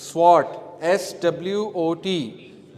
SWOT, SWOT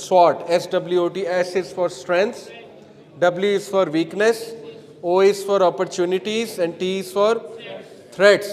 SWOT, SWOT, S is for strengths, W is for weakness, O is for opportunities and T is for threats.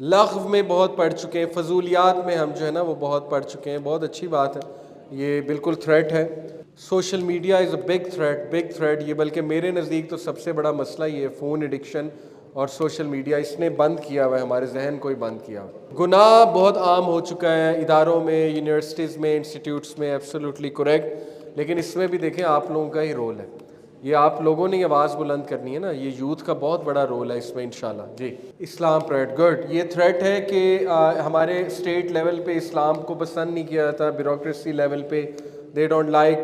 لغو میں بہت پڑھ چکے ہیں, فضولیات میں ہم جو ہے نا وہ بہت پڑھ چکے ہیں. بہت اچھی بات ہے, یہ بالکل تھریٹ ہے. Social media is a big threat, یہ بلکہ میرے نزدیک تو سب سے بڑا مسئلہ یہ ہے, فون ایڈکشن اور سوشل میڈیا. اس نے بند کیا ہوا ہے, ہمارے ذہن کو ہی بند کیا ہوا ہے. گناہ بہت عام ہو چکا ہے اداروں میں, یونیورسٹیز میں, انسٹیٹیوٹس میں, ایبسولوٹلی کریکٹ. لیکن اس میں بھی دیکھیں آپ لوگوں کا ہی رول ہے, یہ آپ لوگوں نے آواز بلند کرنی ہے نا, یہ یوتھ کا بہت بڑا رول ہے اس میں انشاءاللہ. جی اسلام پریڈ گڈ. یہ تھریٹ ہے کہ ہمارے اسٹیٹ لیول پہ اسلام کو پسند نہیں کیا جاتا, بیوروکریسی لیول پہ دے ڈونٹ لائک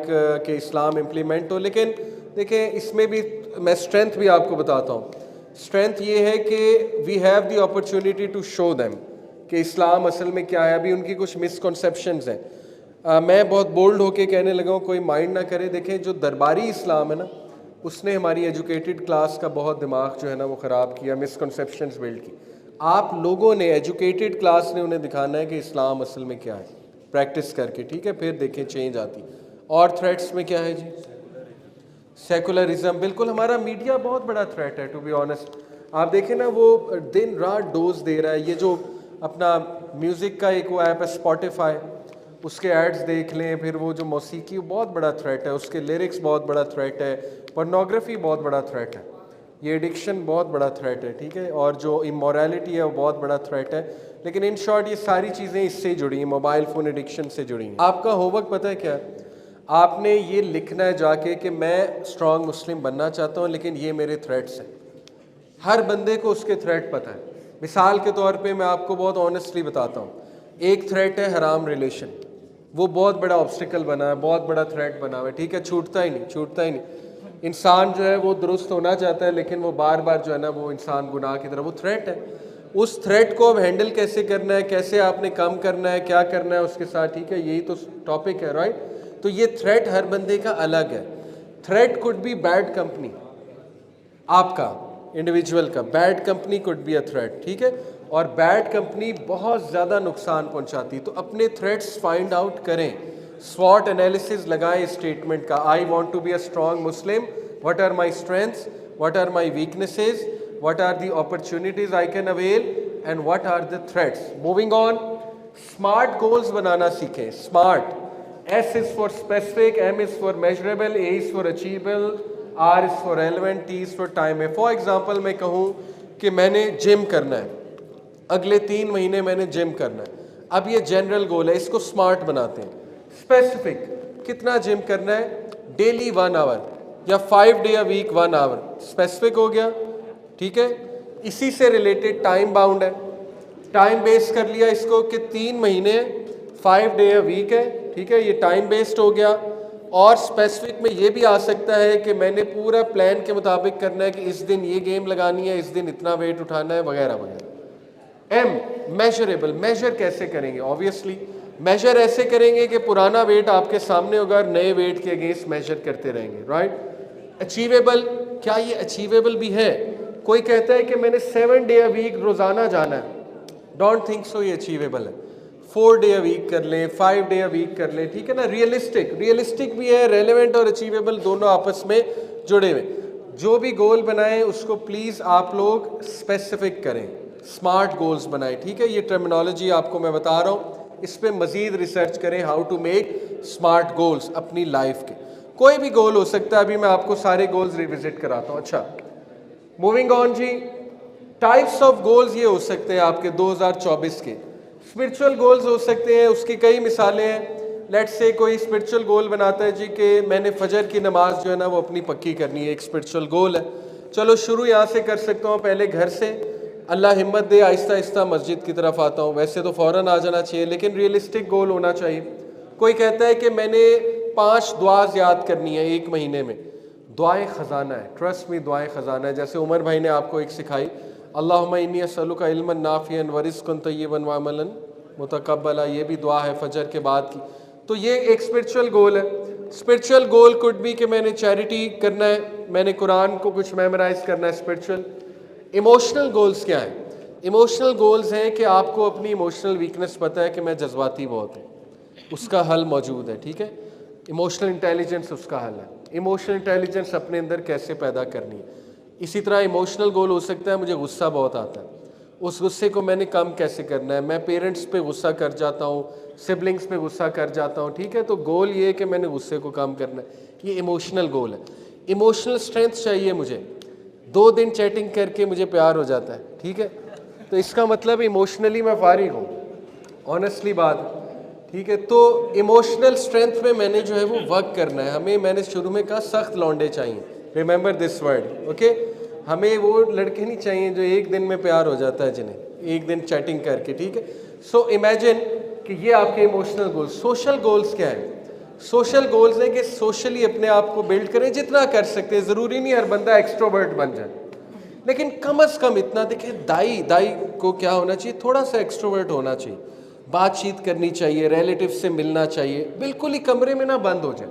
کہ اسلام امپلیمنٹ ہو. لیکن دیکھیں اس میں بھی میں اسٹرینتھ بھی آپ کو بتاتا ہوں. اسٹرینتھ یہ ہے کہ we have the opportunity to show them کہ اسلام اصل میں کیا ہے. ابھی ان کی کچھ مسکنسیپشنز ہیں, میں بہت بولڈ ہو کے کہنے لگا ہوں, کوئی مائنڈ نہ کرے. دیکھیں جو درباری اسلام ہے نا, اس نے ہماری ایجوکیٹڈ کلاس کا بہت دماغ جو ہے نا وہ خراب کیا, مسکنسیپشنز بلڈ کی. آپ لوگوں نے, ایجوکیٹڈ کلاس نے انہیں دکھانا ہے کہ اسلام اصل میں کیا ہے, پریکٹس کر کے, ٹھیک ہے, پھر دیکھیں چینج آتی. اور تھریٹس میں کیا ہے جی؟ سیکولرزم. بالکل ہمارا میڈیا بہت بڑا تھریٹ ہے ٹو بی آنیسٹ. آپ دیکھیں نا وہ دن رات ڈوز دے رہا ہے. یہ جو اپنا میوزک کا ایک وہ ایپ ہے اسپوٹیفائی, اس کے ایڈز دیکھ لیں. پھر وہ جو موسیقی بہت بڑا تھریٹ ہے, اس کے لیرکس بہت بڑا تھریٹ ہے. پورنوگرافی بہت بڑا تھریٹ ہے. یہ ایڈکشن بہت بڑا تھریٹ ہے, ٹھیک ہے. اور جو امورالٹی ہے وہ بہت بڑا تھریٹ ہے. لیکن ان شارٹ یہ ساری چیزیں اس سے جڑی ہیں, موبائل فون ایڈکشن سے جڑی ہیں. آپ کا ہوم ورک پتہ ہے کیا ہے؟ آپ نے یہ لکھنا ہے جا کے کہ میں اسٹرانگ مسلم بننا چاہتا ہوں, لیکن یہ میرے تھریٹس ہیں. ہر بندے کو اس کے تھریٹ پتہ ہے. مثال کے طور پہ میں آپ کو بہت آنیسٹلی بتاتا ہوں, ایک تھریٹ ہے حرام ریلیشن. وہ بہت بڑا آبسٹیکل بنا ہے, بہت بڑا تھریٹ بنا ہوا ہے, ٹھیک ہے, چھوٹتا ہی نہیں. انسان جو ہے وہ درست ہونا چاہتا ہے, لیکن وہ بار بار جو ہے نا وہ انسان گناہ کی طرف, وہ تھریٹ ہے. اس تھریٹ کو اب ہینڈل کیسے کرنا ہے, کیسے آپ نے کم کرنا ہے, کیا کرنا ہے اس کے ساتھ, ٹھیک ہے, یہی تو ٹاپک ہے, رائٹ. تو یہ تھریٹ ہر بندے کا الگ ہے. Threat could be bad company, آپ کا انڈیویجول کا bad company could be a threat, ٹھیک ہے. اور بیڈ کمپنی بہت زیادہ نقصان پہنچاتی. تو اپنے تھریٹس فائنڈ آؤٹ کریں, SWOT انالیسز لگائیں اسٹیٹمنٹ کا. I want to be a strong Muslim, what are my strengths, what are my weaknesses, what are the opportunities I can avail, and what are the threats. Moving on, smart goals بنانا سیکھیں. smart, S is for specific, M is for measurable, A is for achievable, R is for relevant, T is for time. For example میں کہوں کہ میں نے جم کرنا ہے, اگلے 3 مہینے میں نے جم کرنا ہے. اب یہ جنرل گول ہے, اس کو سمارٹ بناتے ہیں. اسپیسیفک, کتنا جم کرنا ہے, ڈیلی 1 آور یا 5 ڈے اے ویک 1 آور, اسپیسیفک ہو گیا, ٹھیک ہے. اسی سے ریلیٹڈ ٹائم باؤنڈ ہے, ٹائم بیس کر لیا اس کو کہ 3 مہینے 5 ڈے اے ویک ہے, ٹھیک ہے, یہ ٹائم بیسڈ ہو گیا. اور اسپیسیفک میں یہ بھی آ سکتا ہے کہ میں نے پورا پلان کے مطابق کرنا ہے کہ اس دن یہ گیم لگانی ہے, اس دن اتنا ویٹ اٹھانا ہے, وغیرہ وغیرہ. M, measurable. میجر کیسے کریں گے؟ آبویسلی میجر ایسے کریں گے کہ پرانا ویٹ آپ کے سامنے ہوگا اور نئے ویٹ کے اگینسٹ میجر کرتے رہیں گے, رائٹ. اچیویبل, کیا یہ اچیویبل بھی ہے؟ کوئی کہتا ہے کہ میں نے 7 ڈے اے ویک روزانہ جانا ہے, ڈونٹ تھنک سو یہ اچیویبل ہے. 4 ڈے اے ویک کر لیں, 5 ڈے اے ویک کر لیں, ٹھیک ہے نا. ریئلسٹک بھی ہے, ریلیونٹ اور اچیویبل دونوں آپس میں جڑے ہوئے. جو بھی گول بنائیں اس کو پلیز آپ لوگ اسپیسیفک کریں, اسمارٹ گولز بنائیں, ٹھیک ہے. یہ ٹرمینالوجی آپ کو میں بتا رہا ہوں, اس پہ مزید ریسرچ کریں, how to make smart goals اپنی لائف کے. کوئی بھی گول ہو سکتا ہے, ابھی میں آپ کو سارے گولز ریوزٹ کراتا ہوں. اچھا, موونگ آن جی. ٹائپس آف گولز یہ ہو سکتے ہیں آپ کے 2024 کے. اسپرچول گولز ہو سکتے ہیں, اس کی کئی مثالیں ہیں. لیٹ سے کوئی اسپرچول گول بناتا ہے جی کہ میں نے فجر کی نماز جو ہے نا وہ اپنی پکی کرنی ہے, ایک اسپرچول گول ہے. چلو شروع یہاں سے کر سکتا ہوں, پہلے گھر سے, اللہ ہمت دے آہستہ آہستہ مسجد کی طرف آتا ہوں. ویسے تو فوراً آ جانا چاہیے, لیکن ریئلسٹک گول ہونا چاہیے. کوئی کہتا ہے کہ میں نے 5 دعاز یاد کرنی ہے 1 مہینے میں. دعائیں خزانہ ہے, ٹرسٹ می, دعائیں خزانہ ہے. جیسے عمر بھائی نے آپ کو ایک سکھائی, اللہم انی اسألک علما نافعا ورزقا طیبا وعملا متقبلا, یہ بھی دعا ہے فجر کے بعد کی. تو یہ ایک اسپرچول گول ہے. اسپرچول گول کوڈ بھی کہ میں نے چیریٹی کرنا ہے, میں نے قرآن کو کچھ میمورائز کرنا ہے, اسپرچول. ایموشنل گولز کیا ہیں؟ ایموشنل گولز ہیں کہ آپ کو اپنی ایموشنل ویکنس پتہ ہے کہ میں جذباتی بہت ہوں, اس کا حل موجود ہے, ٹھیک ہے. ایموشنل انٹیلیجنس اس کا حل ہے. ایموشنل انٹیلیجنس اپنے اندر کیسے پیدا کرنی ہے. اسی طرح ایموشنل گول ہو سکتا ہے مجھے غصہ بہت آتا ہے, اس غصے کو میں نے کم کیسے کرنا ہے. میں پیرنٹس پہ غصہ کر جاتا ہوں, سبلنگس پہ غصہ کر جاتا ہوں, ٹھیک ہے, تو گول یہ ہے کہ میں نے غصے کو کم کرنا ہے. یہ ایموشنل گول ہے. ایموشنل اسٹرینتھ چاہیے مجھے. 2 دن چیٹنگ کر کے مجھے پیار ہو جاتا ہے, ٹھیک ہے, تو اس کا مطلب ایموشنلی میں فارغ ہوں, آنیسٹلی بات, ٹھیک ہے. تو ایموشنل اسٹرینتھ میں نے جو ہے وہ ورک کرنا ہے. ہمیں, میں نے شروع میں کہا, سخت لونڈے چاہیے. Remember this word, okay. ہمیں وہ لڑکے نہیں چاہیے جو ایک دن میں پیار ہو جاتا ہے, جنہیں ایک دن چیٹنگ کر کے, ٹھیک ہے. سو امیجن کہ یہ آپ کے ایموشنل گولز. سوشل گولز کیا ہیں؟ سوشل گولز ہیں کہ سوشلی اپنے آپ کو بلڈ کریں جتنا کر سکتے ہیں. ضروری نہیں ہر بندہ ایکسٹروورٹ بن جائے, لیکن کم از کم اتنا دیکھیں. دائی کو کیا ہونا چاہیے؟ تھوڑا سا ایکسٹروورٹ ہونا چاہیے, بات چیت کرنی چاہیے, ریلیٹیو سے ملنا چاہیے, بالکل ہی کمرے میں نہ بند ہو جائے.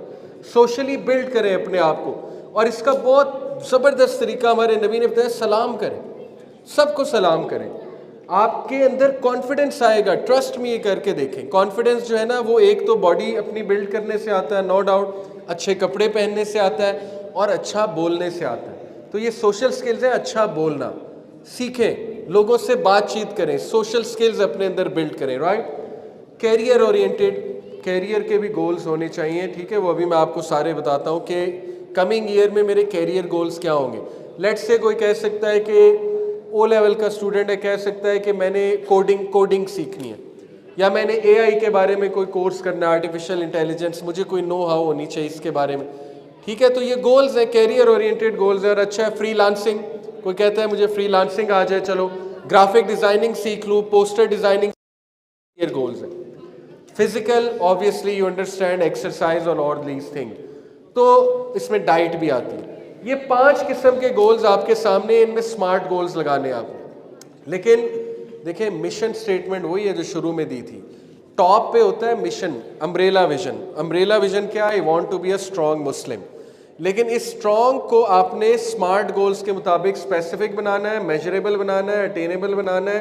سوشلی بلڈ کریں اپنے آپ کو. اور اس کا بہت زبردست طریقہ ہمارے نبی نے بتایا, سلام کریں, سب کو سلام کریں. آپ کے اندر کانفیڈنس آئے گا. ٹرسٹ میں یہ کر کے دیکھیں. کانفیڈنس جو ہے نا, وہ ایک تو باڈی اپنی بلڈ کرنے سے آتا ہے, نو ڈاؤٹ, اچھے کپڑے پہننے سے آتا ہے, اور اچھا بولنے سے آتا ہے. تو یہ سوشل سکلز ہیں. اچھا بولنا سیکھیں, لوگوں سے بات چیت کریں, سوشل سکلز اپنے اندر بلڈ کریں, رائٹ. کیریئر اورینٹیڈ, کیریئر کے بھی گولز ہونے چاہیے, ٹھیک ہے. وہ ابھی میں آپ کو سارے بتاتا ہوں کہ کمنگ ایئر میں میرے کیریئر گولز کیا ہوں گے. لیٹ سے کوئی کہہ سکتا ہے کہ او لیول کا اسٹوڈنٹ ہے, کہہ سکتا ہے کہ میں نے کوڈنگ سیکھنی ہے, یا میں نے اے آئی کے بارے میں کوئی کورس کرنا ہے, آرٹیفیشل انٹیلیجنس, مجھے کوئی نو ہاؤ ہونی چاہیے اس کے بارے میں, ٹھیک ہے. تو یہ گولز ہیں, کیریئر اورینٹیڈ گولز ہیں. اور اچھا ہے فری لانسنگ, کوئی کہتا ہے مجھے فری لانسنگ آ جائے, چلو گرافک ڈیزائننگ سیکھ لوں, پوسٹر ڈیزائننگ, کیریئر گولز ہیں. Physical, obviously you understand, exercise اور آل دیز تھنگ. تو اس میں ڈائٹ بھی آتی ہے. یہ 5 قسم کے گولز آپ کے سامنے, ان میں سمارٹ گولز لگانے آپ نے. لیکن دیکھیں, مشن سٹیٹمنٹ وہی ہے جو شروع میں دی تھی. ٹاپ پہ ہوتا ہے mission, umbrella vision. Umbrella vision کیا ہے؟ I want to be a strong Muslim. لیکن اس اسٹرانگ کو آپ نے اسمارٹ گولز کے مطابق اسپیسیفک بنانا ہے, میجریبل بنانا ہے, اٹینیبل بنانا ہے,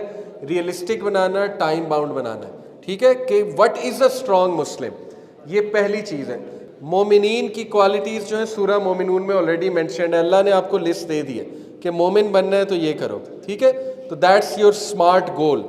ریئلسٹک بنانا ہے, ٹائم باؤنڈ بنانا ہے, ٹھیک ہے. کہ وٹ از اے اسٹرانگ مسلم, یہ پہلی چیز ہے. مومنین کی کوالٹیز جو ہیں سورہ مومنون میں آلریڈی مینشنڈ ہے. اللہ نے آپ کو لسٹ دے دی ہے کہ مومن بننا ہے تو یہ کرو, ٹھیک ہے. تو دیٹس یور اسمارٹ گول.